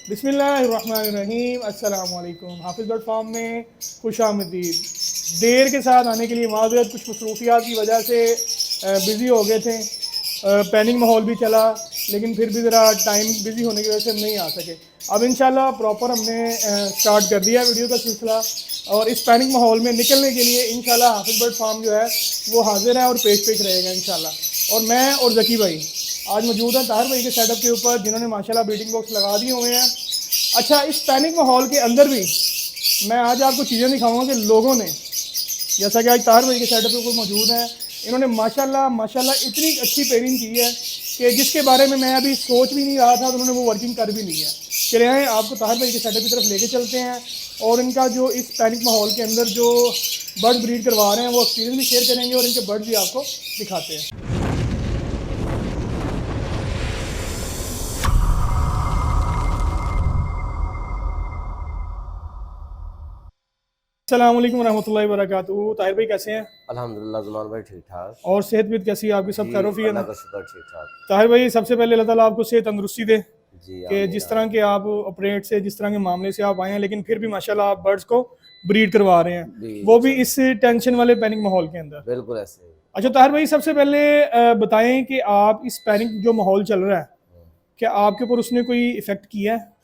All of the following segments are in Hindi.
बिस्मिल्लाहिर्रहमानिर्रहीम। अस्सलाम वालेकुम। हाफिज़ बर्ड फार्म में खुश आमदीद। देर के साथ आने के लिए माज़रत, कुछ मसरूफियात की वजह से बिज़ी हो गए थे। पैनिंग माहौल भी चला, लेकिन फिर भी ज़रा टाइम बिज़ी होने की वजह से हम नहीं आ सके। अब इंशाल्लाह प्रॉपर हमने स्टार्ट कर दिया वीडियो का सिलसिला, और इस पैनिक माहौल में निकलने के लिए इंशाल्लाह हाफिज़ बर्ड फार्म जो है वो हाजिर है और पेश पेश रहेगा इंशाल्लाह। और मैं और जकी भाई आज मौजूद है ताहिर भाई के सेटअप के ऊपर, जिन्होंने माशाल्लाह ब्रीडिंग बॉक्स लगा दिए हुए हैं। अच्छा, इस पैनिक माहौल के अंदर भी मैं आज आपको चीज़ें दिखाऊंगा कि लोगों ने, जैसा कि आज ताहिर भाई के सेटअप पे मौजूद हैं, इन्होंने माशाल्लाह माशाल्लाह इतनी अच्छी पेयरिंग की है कि जिसके बारे में मैं अभी सोच भी नहीं रहा था, तो उन्होंने वो वर्किंग कर भी ली है। चले आए आपको ताहिर भाई के सेटअप की तरफ लेके चलते हैं, और इनका जो इस पैनिक माहौल के अंदर जो बर्ड ब्रीड करवा रहे हैं वो एक्सपीरियंस भी शेयर करेंगे, और इनके बर्ड भी आपको दिखाते हैं। अस्सलाम वालेकुम रहमतुल्लाहि व बरकातुहू। ताहिर भाई कैसे हैं? अल्हम्दुलिल्लाह जुमान भाई ठीक ठाक। और सेहत भी कैसी है आपकी? सब जी खैरोफी है ना? अल्लाह का शुक्र ठीक ठाक। ताहिर भाई, सबसे पहले अल्लाह ताला आपको सेहत तंदुरुस्ती दे जी कि आमीन जिस तरह आमीन। के आप ऑपरेट से, जिस तरह के मामले से आप आए हैं, लेकिन फिर भी माशाल्लाह आप बर्ड्स को ब्रीड करवा रहे हैं, जी वो भी इंशाल्लाह इस टेंशन वाले पैनिक माहौल के अंदर। बिल्कुल ऐसे ही। अच्छा ताहिर भाई, सबसे पहले बताएं कि आप इस पैनिक जो माहौल चल रहा है, क्या आपके ऊपर उसने कोई इफेक्ट किया है?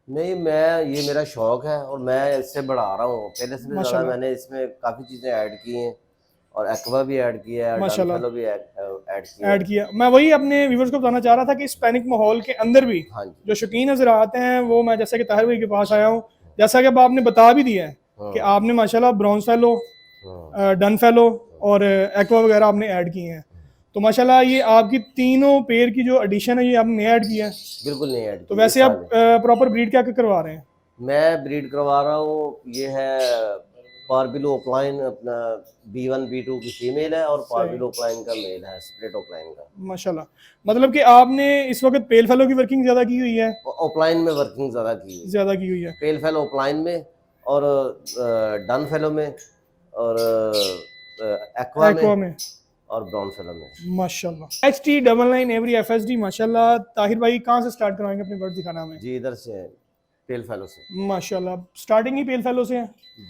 नहीं, मैं ये मेरा शौक है और मैं इससे बढ़ा रहा हूँ। पहले से भी ज़्यादा माशाल्लाह मैंने इसमें काफ़ी चीज़ें ऐड की हैं और एक्वा भी ऐड किया है, डन माशाल्लाह फेलो भी ऐड किया ऐड है। किया। मैं वही अपने व्यूवर्स को बताना चाह रहा था कि इस पैनिक माहौल के अंदर भी हाँ जी। जो शौकीन नजर आते हैं, वो मैं जैसा कि ताहिर भाई के पास आया हूँ, जैसा कि अब आपने बता भी दिया है कि हाँ आपने माशाल्लाह ब्राउन फेलो, हाँ डन फेलो और एक्वा वगैरह आपने ऐड किए हैं। तो माशाल्लाह ये आपकी तीनों पेयर की जो एडिशन है ये आपने ऐड किया है। बिल्कुल नहीं ऐड तो की वैसे इस आप साल। प्रॉपर ब्रीड क्या क्या करवा रहे हैं? मैं ब्रीड करवा रहा हूँ, ये है पारबिलो ओपलाइन, अपना B1 B2 की फीमेल है और सही, पारबिलो ओपलाइन का मेल है, स्प्लिट ओपलाइन का। माशाल्लाह। मतलब कि आपने इस वक्त पेल फेलो की वर्किंग ज़्यादा की हुई है? ओपलाइन में वर्किंग ज़्यादा की हुई है। ज़्यादा की हुई है। पेल फेलो ओपलाइन में और डन फेलो में और एक्वा में एक्वा में और ब्राउन फेलो में। माशाल्लाह। HT99 एवरी FSD माशाल्लाह। ताहिर भाई कहाँ से स्टार्ट करवाएंगे अपने बर्ड दिखाना हमें? जी इधर से पेल फेलो से। माशाल्लाह, स्टार्टिंग ही पेल फेलो से है।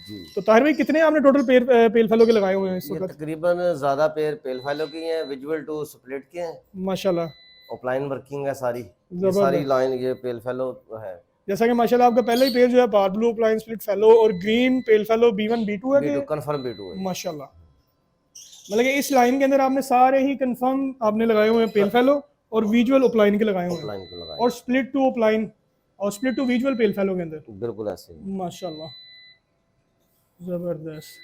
जी तो ताहिर भाई कितने आपने टोटल पेल फेलो के लगाए हुए हैं इस ये वक्त? तकरीबन ज़्यादा पेड़ पेल फेलो की हैं, विजुअल टू स्प्लिट के हैं। माशाल्लाह ओपलाइन वर्किंग है सारी, ये सारी जबरदस्त। लाइन ये पेल फेलो है। जैसा कि माशाल्लाह आपका पहला ही पेज जो है पार ब्लू प्लाइन स्प्लिट फेलो और ग्रीन पेल फेलो B1 B2 है कि? B2 कन्फर्म B2 है। माशाल्लाह, मतलब कि इस लाइन के अंदर आपने सारे ही कंफर्म आपने लगाए हुए हैं पेल फेलो और विजुअल अपलाइन के लगाए हुए हैं, ओपलाइन को लगाए और स्प्लिट टू अपलाइन और split to visual pale fellow के अंदर। बिल्कुल ऐसे ही। माशाल्लाह जबरदस्त।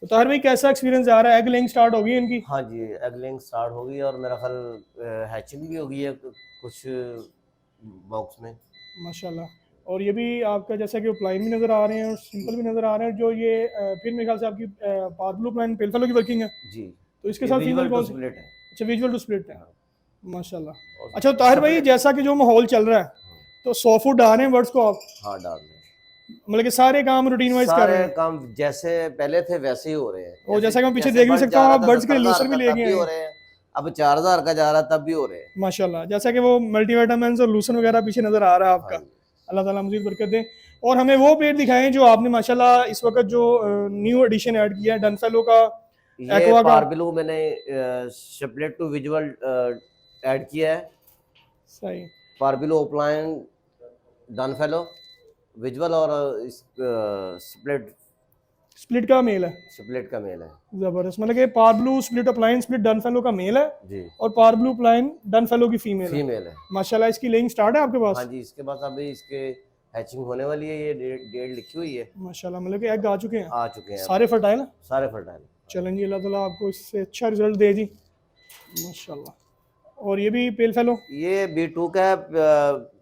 तो ताहिर भाई कैसा एक्सपीरियंस आ रहा है? एग लेइंग स्टार्ट हो गई है इनकी? हाँ जी, एगलिंग स्टार्ट हो गई और मेरा ख्याल हैचिंग भी हो गई है कुछ बॉक्स में। माशाल्लाह। और ये भी आपका जैसा कि प्लाइन भी नज़र आ रहे हैं और सिंपल भी नज़र आ रहे हैं, जो ये फिर मेरे ख्याल से आपकी पार ब्लू प्लाइन पेल फेलो की वर्किंग है। जी तो इसके ये साथ फीमेल विजुअल टू कौन सी? स्प्लिट है। अच्छा, विजुअल टू स्प्लिट है। हाँ, माशाल्लाह। और अच्छा ताहिर भाई, स्प्लिट। जैसा कि जो माहौल चल रहा है, हाँ तो 100 फुट आ रहे हैं वर्ड्स को आप, हाँ, डाल रहे हैं। मतलब कि सारे काम रूटीन वाइज कर रहे सारे हैं? काम जैसे पहले थे वैसे ही हो रहे हैं। और जैसे जैसा कि मैं पीछे जैसे देख भी बर्ड सकता जा हूँ, रहा आप था बर्ड्स के लिए 70,000 लूसर भी का लेके तब भी आए हो हैं। रहे हैं, अब 4,000 का जा रहा तब भी हो रहे हैं। माशाल्लाह, जैसा कि वो मल्टीविटामिन्स और लूसन वगैरह पीछे नज़र आ रहा है हाँ आपका। जी। अल्लाह ताला मज़ीद बरकत दे। और हमें वो पेड़ दिखाएं जो आपने माशाल्लाह इस वक्त जो न्यू एडिशन ऐड किया है, डन फेलो का, ये एक्वा का। पारबिलो मैंने स्प्लिट टू विजुअल ऐड किया है। सही। Parblue opaline dun fallow visual और स्प्लिट स्प्लिट का मेल है। स्प्लिट का मेल है। जबरदस्त, मतलब कि parblue split opaline split dun fallow का मेल है, जी और parblue opaline dun fallow की फीमेल है। फीमेल है। माशाल्लाह, इसकी लेइंग स्टार्ट है आपके हाँ पास? जी, इसके बाद अभी इसके हैचिंग होने वाली है, ये डेट लिखी हुई है। माशाल्लाह, मतलब कि एग आ चुके हैं, आ चुके हैं सारे फर्टाइल हैं। सारे फर्टाइल। चलें जी, अल्लाह ताला आपको इससे अच्छा रिजल्ट दे जी। माशाल्लाह। और ये भी पेल फेलो? ये B2 का है,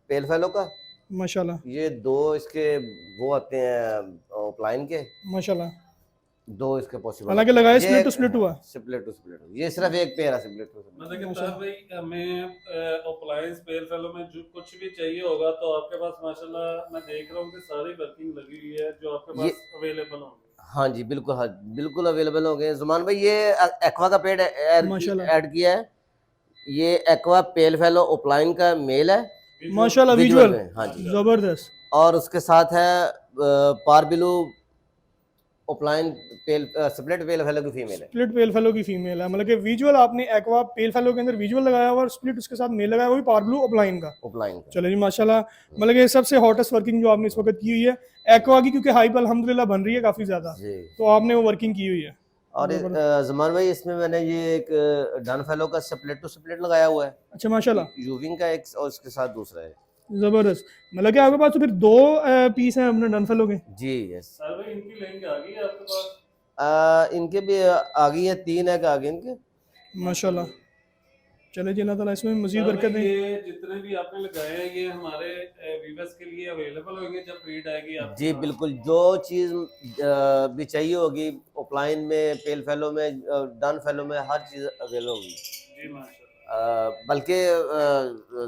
पेल फेलो का। माशाल्लाह ये दो इसके वो आते हैं ओपलाइन के, माशाल्लाह। दो इसके पॉसिबल हालांकि आते हैं। लगाए ये स्प्लिट टू स्प्लिट हुआ। स्प्लिट टू स्प्लिट, ये सिर्फ एक पेयर है स्प्लिट टू स्प्लिट। मतलब कि तार भाई हमें अप्लायंस पेल फेलो में जो कुछ भी चाहिए होगा तो आपके पास माशाल्लाह मैं देख रहा हूँ कि सारी वर्किंग लगी हुई है जो आपके ये पास अवेलेबल होंगे। हाँ जी बिल्कुल, हाँ बिल्कुल अवेलेबल हो गए जुमान भाई। ये एक्वा का पेड़ माशाल्लाह ऐड किया है। ये एक्वा पेल फेलो ओपलाइन का मेल है माशाल्लाह विजुअल विजुअल में, हाँ जी। जबरदस्त। और उसके साथ है पारबिलो ओपलाइन पेल स्प्लिट पेल फेलो की फीमेल है। स्प्लिट पेल फेलो की फीमेल है, मतलब कि विजुअल आपने एक्वा पेल फेलो के अंदर विजुअल लगाया हुआ और स्प्लिट उसके साथ मेल लगाया, वो भी पारब्लू अपलाइन का। ओपलाइन का। चलो जी माशाल्लाह, मतलब कि सबसे हॉटेस्ट वर्किंग जो आपने इस वक्त की हुई है एक्वा की, क्योंकि हाइप अल्हम्दुलिल्लाह बन रही है काफ़ी ज़्यादा, जी। तो आपने वो वर्किंग की हुई है। और जमान भाई इसमें मैंने ये एक डन फेलो का स्प्लिट टू स्प्लिट लगाया हुआ है, अच्छा माशाल्लाह यूविंग का एक, और इसके साथ दूसरा है। ज़बरदस्त। मतलब कि आपके पास तो फिर दो पीस हैं अपने डन फेलो के। जी यस। सर भाई इनकी लेंगे आ गई है आपके पास? इनके भी आ गई है, 3 है आगे इनके। माशाल्लाह, चले जी, अल्लाह ताला इसमें मज़ीद सर बरकत भाई दें। ये जितने भी आपने लगाए हैं ये हमारे व्यूअर्स के लिए अवेलेबल होंगे जब ब्रीड आएगी आपके जी पास? बिल्कुल, जो चीज़ भी चाहिए होगी ओपलाइन में, पेल फेलो में, डन फेलो में, हर चीज़ अवेलेबल होगी। जी माशाल्लाह। बल्कि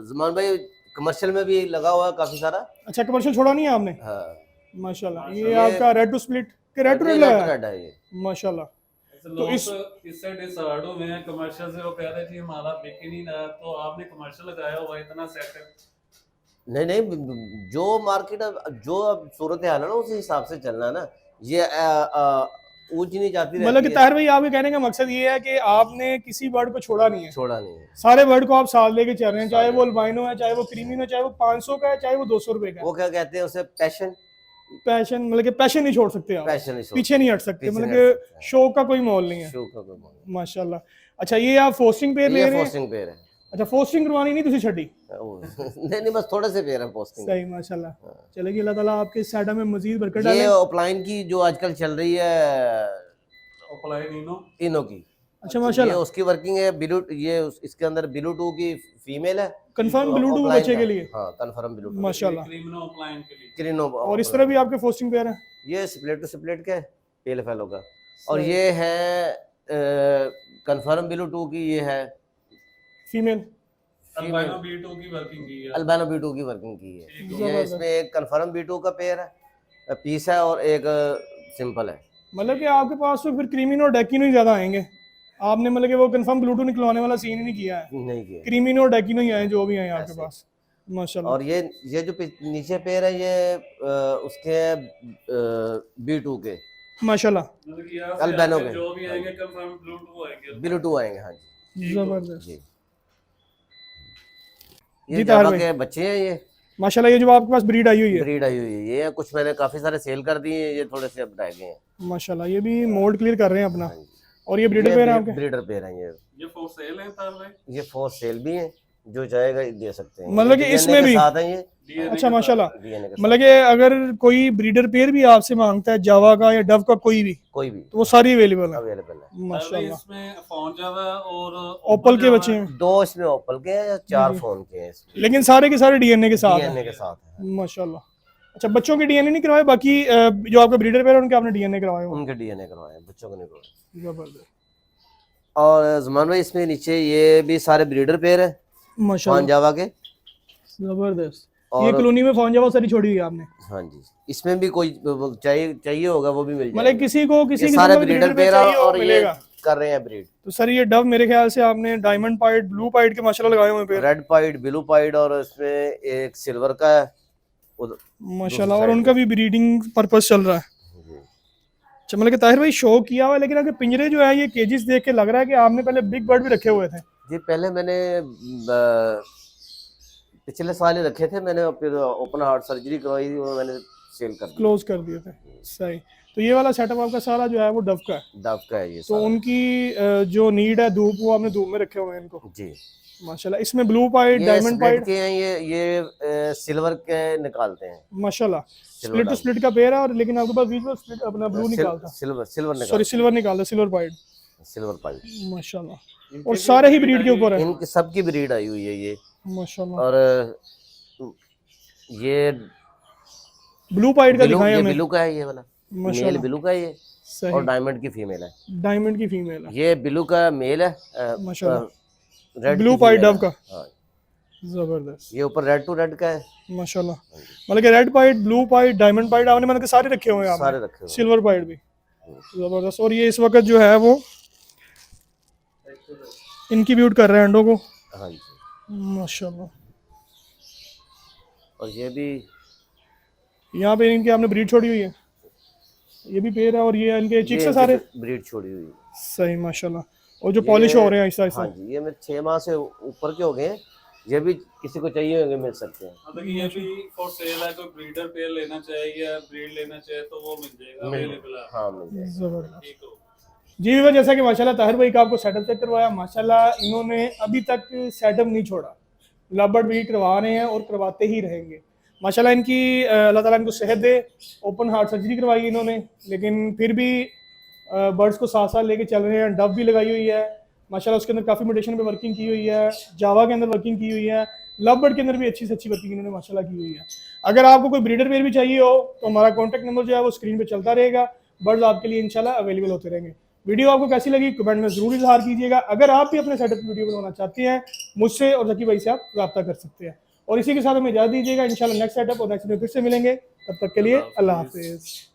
जमान भाई कमर्शियल में भी लगा हुआ है काफ़ी सारा। अच्छा, कमर्शियल छोड़ा नहीं है आपने? हाँ, माशाल्लाह, ये ये आपका रेड टू स्प्लिट के रेड टू नहीं, रेड रेड लगाया रेड है ये। माशाल्लाह। ऐसे तो लोग इस तो इससे डिसऑर्डर हुए हैं कमर्शियल से, वो कह रहे थे हमारा बिक ही नहीं रहा, तो आपने कमर्शियल लगाया हुआ इतना सेट है। नहीं नहीं, जो मार्केट जो अब सूरत हाल है ना, उसी हिसाब से चलना है ना। ये ऊंच नहीं जाती मतलब कि रहती है। ताहिर भाई आपके कहने का मकसद ये है कि आपने किसी बर्ड को छोड़ा नहीं है, छोड़ा नहीं है। सारे बर्ड को आप साथ लेके चल रहे हैं, चाहे साथ वो अल्बाइनो है, चाहे वो क्रीमिनो है, चाहे वो 500 का है, चाहे वो 200 रुपए का है। वो क्या कहते हैं उसे, पैशन। पैशन, मतलब कि पैशन नहीं छोड़ सकते आप, पैशन नहीं छोड़ पीछे नहीं हट सकते, पीछे मतलब नहीं हट सकते कि हैं। शौक का कोई मोल नहीं है। शो का कोई मोल माशाल्लाह। अच्छा, ये आप फोस्टिंग पेयर नहीं। ले ये रहे हैं? पोस्टिंग पेयर है। अच्छा, फोस्टिंग करवानी नहीं तुसी छड़ी? नहीं नहीं, बस थोड़े से पेयर है पोस्टिंग। सही माशाल्लाह। चलेगी, अल्लाह ताला आपके इस सेटअप में मजीद बरकत ये डाले। ओपलाइन की जो आजकल चल रही है, ओपलाइन इनो। इनो की। अच्छा ये माशाल्लाह, उसकी वर्किंग है बिलू, ये इसके अंदर बिलू 2 की फीमेल है। कंफर्म ब्लू टू ओपलाइन बच्चे का, के लिए हाँ कंफर्म बिलू 2। माशाल्लाह। क्रीमिनो ओपलाइन के लिए। क्रीनो। और इस तरह भी आपके फोस्टिंग पेयर हैं? ये स्प्लिट टू स्प्लिट के पेल फेलो का। और सही। ये है कंफर्म बिलू 2 की, ये है फीमेल। अल्बाइनो B2 की वर्किंग की है। अल्बानो B2 की वर्किंग की है। ठीक ये है। इसमें एक कंफर्म B2 का पेयर है, पीस है, और एक सिंपल है। मतलब कि आपके पास तो फिर क्रीमिनो और डेकिनो ही ज्यादा आएंगे, आपने मतलब कि वो कंफर्म ब्लूटूथ निकलवाने वाला सीन ही नहीं किया है, नहीं किया। क्रीमिनो और डेकिनो ही आए जो भी आए आपके ऐसे। पास। माशाल्लाह। और ये जो नीचे पेयर है, ये उसके B2 के माशाल्लाह, मतलब कि यहाँ से अल्बानो आपके के, जो भी आएंगे कंफर्म ब्लूटूथ आएंगे। बिलू 2 आएंगे। हाँ जी जबरदस्त। जी। जी ये ताहिर जावा भाई, के बच्चे हैं ये। माशाल्लाह, ये जो आपके पास ब्रीड आई हुई है ब्रीड आई हुई है, ये कुछ मैंने काफी सारे सेल कर दिए हैं, ये थोड़े से अब रह गए हैं। माशाल्लाह, ये भी मोड क्लियर कर रहे हैं अपना। हाँ जी। और ये ब्रीडर पेयर है आपके? ब्रीडर पेयर हैं ये फॉर सेल है तार भाई? ये फॉर सेल भी हैं, जो चाहेगा दे सकते हैं। मतलब कि ये DNA इसमें के भी? साथ हैं ये। DNA अच्छा के माशाल्लाह, साथ है। DNA के साथ। मतलब कि अगर कोई ब्रीडर पेयर भी आपसे मांगता है जावा का या डव का कोई भी, कोई भी तो वो सारी अवेलेबल है? अवेलेबल है। तार भाई माशाल्लाह। इसमें फोन जावा और ओपल के जावा बच्चे है। हैं, 2 इसमें ओपल के हैं या 4 फोन के हैं इसमें। लेकिन सारे के सारे डीएनए के साथ हैं। DNA के साथ है। माशाल्लाह। अच्छा, बच्चों के डीएनए नहीं करवाए, बाकी जो आपके ब्रीडर पेयर है उनके आपने डीएनए करवाए हो? उनके DNA करवाए हैं, बच्चों को नहीं करवाए। जबरदस्त। और जमान भाई इसमें नीचे ये भी सारे ब्रीडर पेयर है माशाल्लाह, फान जावा के। जबरदस्त। और ये कॉलोनी में फोन जावा सारी छोड़ी हुई है आपने? हाँ जी, इसमें भी कोई चाहिए होगा वो भी मिल मतलब जाएगा। किसी को किसी ये किस्म सारे का ब्रीडर ब्रीडर पेयर पेयर चाहिए और और ये मिलेगा। कर रहे हैं ब्रीड। तो सर ये डव मेरे ख्याल से आपने डायमंड पाइड, ब्लू पाइड के माशाल्लाह लगाए हुए हैं pair. Red pied, blue pied, और इसमें एक सिल्वर का है माशाल्लाह, और दूसरी उनका भी ब्रीडिंग पर्पस चल रहा है। जी। अच्छा, मतलब कि ताहिर भाई शो किया हुआ है, लेकिन अगर पिंजरे जो है ये केजेस देख के लग रहा है कि आपने पहले बिग बर्ड भी रखे हुए थे। जी पहले मैंने पिछले साल ही रखे थे मैंने, फिर ओपन हार्ट सर्जरी करवाई थी, वो मैंने सेल कर दिया। क्लोज कर दिए थे। सही। तो ये वाला सेटअप आपका सारा जो है वो डव का है? डव का है ये तो सारा। उनकी जो नीड है धूप, वो आपने धूप में रखे हुए हैं इनको? जी। माशाल्लाह। इसमें ब्लू पाइड, ये डायमंड स्प्लिट पाइड, के हैं, ये सिल्वर के निकालते हैं। माशाल्लाह। सिल्वर स्प्लिट टू डाल। स्प्लिट का पेयर है, और लेकिन आपके पास बीच में स्प्लिट अपना ब्लू निकालता, सिल्वर सिल्वर सॉरी निकालते सिल्वर निकालता, सिल्वर पाइड। हैं, सिल्वर पाइड। माशाल्लाह। और सारे ही ब्रीड के ऊपर है? इनकी सबकी ब्रीड आई हुई है ये। माशाल्लाह। और ये ब्लू पाइड का ब्लू, दिखाएं ये हमें। ब्लू का है ये वाला, मेल माशाल्लाह, ब्लू का है ये। सही। और डायमंड की फीमेल है। डायमंड की फीमेल है। ये ब्लू का मेल है, माशाल्लाह। रेड ब्लू की पाइड female डव है। का? हाँ। जबरदस्त। ये ऊपर रेड टू रेड का है। माशाल्लाह, मतलब कि red pied, blue pied, diamond pied आपने मतलब कि सारे रखे हुए हैं आपने? सारे रखे हुए हैं। सिल्वर पाइड भी। जबरदस्त। और ये इस वक्त जो है वो इनक्यूबेट कर रहे हैं अंडों को। हाँ जी। माशाल्लाह। और ये भी यहाँ पे इनके आपने ब्रीड छोड़ी हुई है, ये भी पेयर है और ये इनके चिक्स है सारे। ब्रीड छोड़ी हुई है। सही माशाल्लाह, और जो पॉलिश हो रहे हैं आहिस्ता आहिस्ता। हाँ जी, ये मेरे 6 माह से ऊपर के हो गए हैं। ये भी किसी को चाहिए होंगे मिल सकते हैं। मतलब ये भी फॉर सेल है, कोई ब्रीडर पेयर लेना चाहे या ब्रीड लेना चाहे तो वो मिल जाएगा, अवेलेबल है। हाँ मिल जाएगा। जबरदस्त। ठीक हो। जी व्यूअर, जैसा कि माशाल्लाह ताहिर भाई का आपको सेटअप चेक करवाया, माशाल्लाह इन्होंने अभी तक सेटअप नहीं छोड़ा, लव ब्रीड करवा रहे हैं और करवाते ही रहेंगे। माशाल्लाह इनकी अल्लाह ताला इनको सेहत दे। ओपन हार्ट सर्जरी करवाई इन्होंने, लेकिन फिर भी बर्ड्स को साथ साथ लेके चल रहे हैं। डब भी लगाई हुई है माशाल्लाह, उसके अंदर काफ़ी म्यूटेशन पे वर्किंग की हुई है, जावा के अंदर वर्किंग की हुई है, लव बर्ड के अंदर भी अच्छी से अच्छी वर्किंग इन्होंने माशाल्लाह की हुई है। अगर आपको कोई ब्रीडर पेयर भी चाहिए हो तो हमारा कॉन्टैक्ट नंबर जो है वो स्क्रीन पे चलता रहेगा। बर्ड्स आपके लिए इंशाल्लाह अवेलेबल होते रहेंगे। वीडियो आपको कैसी लगी कमेंट में जरूर इजहार कीजिएगा। अगर आप भी अपने सेटअप की वीडियो बनाना चाहते हैं, मुझसे और जकी भाई से आप रब्ता कर सकते हैं। और इसी के साथ हमें इजाज़त दीजिएगा। इंशाल्लाह नेक्स्ट सेटअप और नेक्स्ट वीडियो फिर से मिलेंगे, तब तक के लिए अल्लाह हाफिज़।